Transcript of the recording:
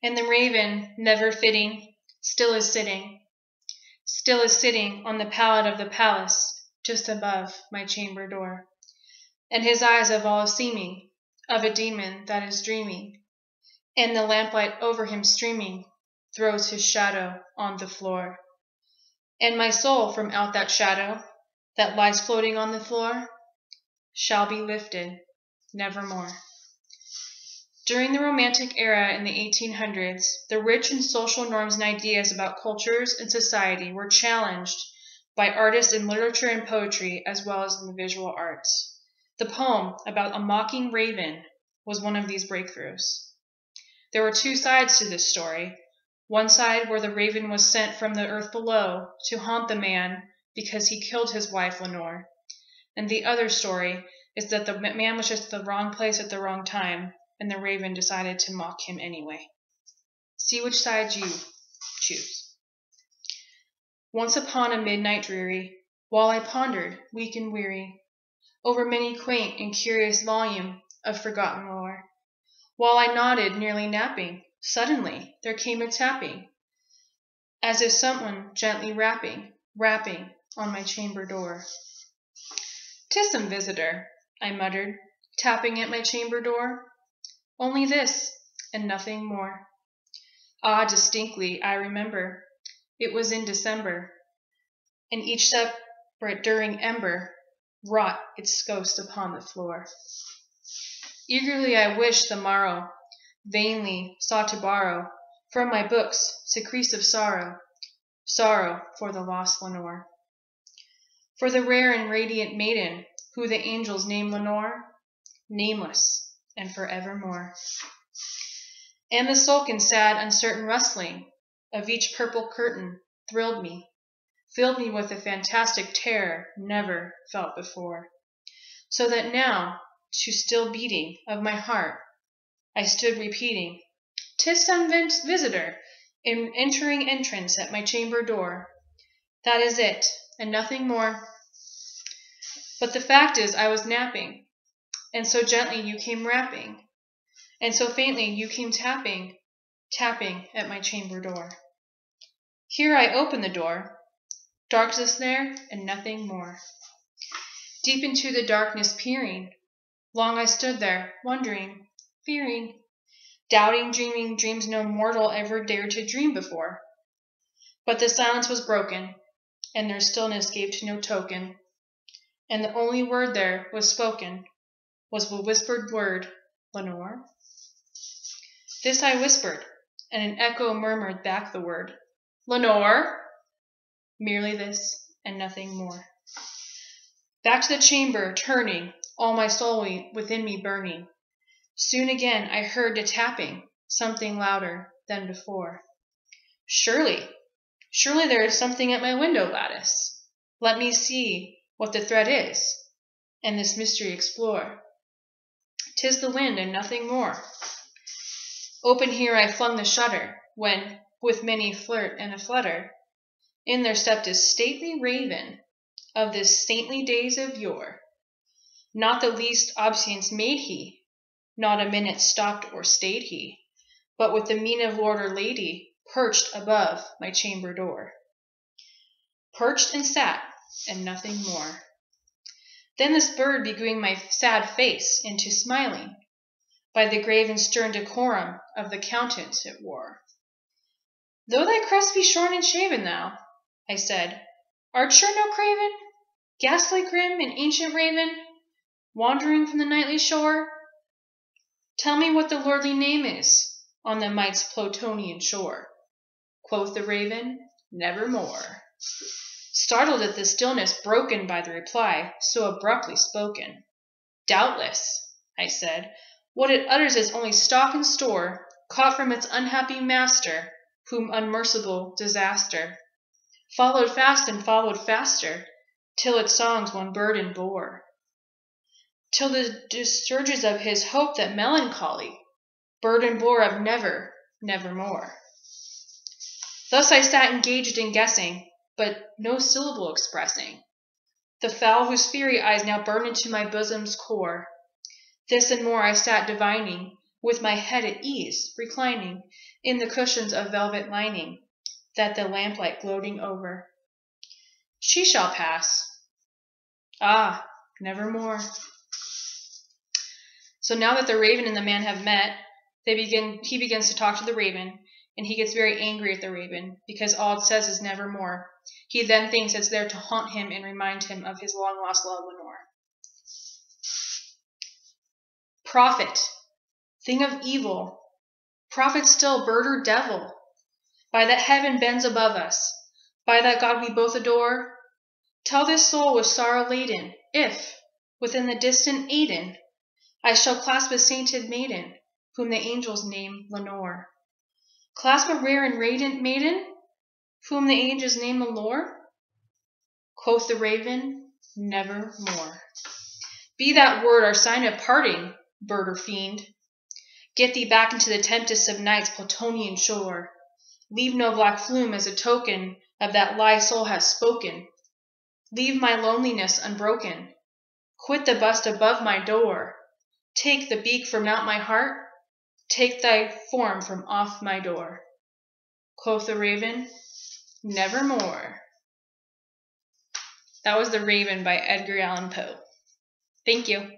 And the raven, never fitting, still is sitting on the pallet of the palace, just above my chamber door. And his eyes of all seeming, of a demon that is dreaming, and the lamplight over him streaming, throws his shadow on the floor. And my soul from out that shadow, that lies floating on the floor, shall be lifted nevermore. During the Romantic era in the 1800s, the rich and social norms and ideas about cultures and society were challenged by artists in literature and poetry as well as in the visual arts. The poem about a mocking raven was one of these breakthroughs. There were two sides to this story. One side where the raven was sent from the earth below to haunt the man because he killed his wife Lenore. And the other story is that the man was just at the wrong place at the wrong time, and the raven decided to mock him anyway. See which side you choose. Once upon a midnight dreary, while I pondered, weak and weary, over many quaint and curious volume of forgotten lore, while I nodded, nearly napping, suddenly there came a tapping, as if someone gently rapping on my chamber door. "'Tis some visitor," I muttered, tapping at my chamber door. "Only this, and nothing more." Ah, distinctly I remember, it was in December, and each separate during ember wrought its ghost upon the floor. Eagerly I wished the morrow, vainly sought to borrow from my books secrets of sorrow for the lost Lenore. For the rare and radiant maiden who the angels name Lenore, nameless and forevermore. And the sulken, sad, uncertain rustling of each purple curtain thrilled me, filled me with a fantastic terror never felt before, so that now, to still beating of my heart, I stood repeating, "'Tis some visitor in entering entrance at my chamber door. That is it, and nothing more." But the fact is I was napping, and so gently you came rapping, and so faintly you came tapping at my chamber door. Here I opened the door, darkness there and nothing more. Deep into the darkness peering, long I stood there, wondering, fearing, doubting, dreaming dreams no mortal ever dared to dream before. But the silence was broken, and their stillness gave to no token, and the only word there was spoken was the whispered word, "Lenore?" This I whispered, and an echo murmured back the word, "Lenore?" Merely this, and nothing more. Back to the chamber, turning, all my soul within me burning. Soon again I heard a tapping, something louder than before. Surely there is something at my window lattice. Let me see what the threat is, and this mystery explore. 'Tis the wind and nothing more. Open here I flung the shutter, when, with many flirt and a flutter, in there stepped a stately raven of the saintly days of yore. Not the least obeisance made he, not a minute stopped or stayed he, but with the mien of lord or lady, perched above my chamber door. Perched and sat, and nothing more. Then this bird beguiled my sad face into smiling, by the grave and stern decorum of the countenance it wore. "Though thy crest be shorn and shaven, thou," I said, "art sure no craven, ghastly grim and ancient raven, wandering from the nightly shore? Tell me what the lordly name is on the might's Plutonian shore." Quoth the raven, "Nevermore." Startled at the stillness broken by the reply so abruptly spoken. "Doubtless," I said, "what it utters is only stock and store, caught from its unhappy master, whom unmerciful disaster followed fast and followed faster, till its songs one burden bore, till the discharges of his hope that melancholy burden bore of never, nevermore." Thus I sat engaged in guessing, but no syllable expressing the fowl whose fiery eyes now burned into my bosom's core. This and more I sat divining, with my head at ease, reclining in the cushions of velvet lining, that the lamplight gloating over. She shall pass. Ah, nevermore. So now that the raven and the man have met, he begins to talk to the raven, and he gets very angry at the raven, because all it says is nevermore. He then thinks it's there to haunt him and remind him of his long-lost love, Lenore. Prophet, thing of evil, prophet still, bird or devil, by that heaven bends above us, by that God we both adore, tell this soul with sorrow laden, if, within the distant Aidenn, I shall clasp a sainted maiden, whom the angels name Lenore. Clasp a rare and radiant maiden, whom the angels name Allure? Quoth the raven, nevermore. Be that word our sign of parting, bird or fiend. Get thee back into the tempest of night's Plutonian shore. Leave no black flume as a token of that lie soul has spoken. Leave my loneliness unbroken. Quit the bust above my door. Take the beak from out my heart. Take thy form from off my door. Quoth the raven, nevermore. That was The Raven by Edgar Allan Poe. Thank you.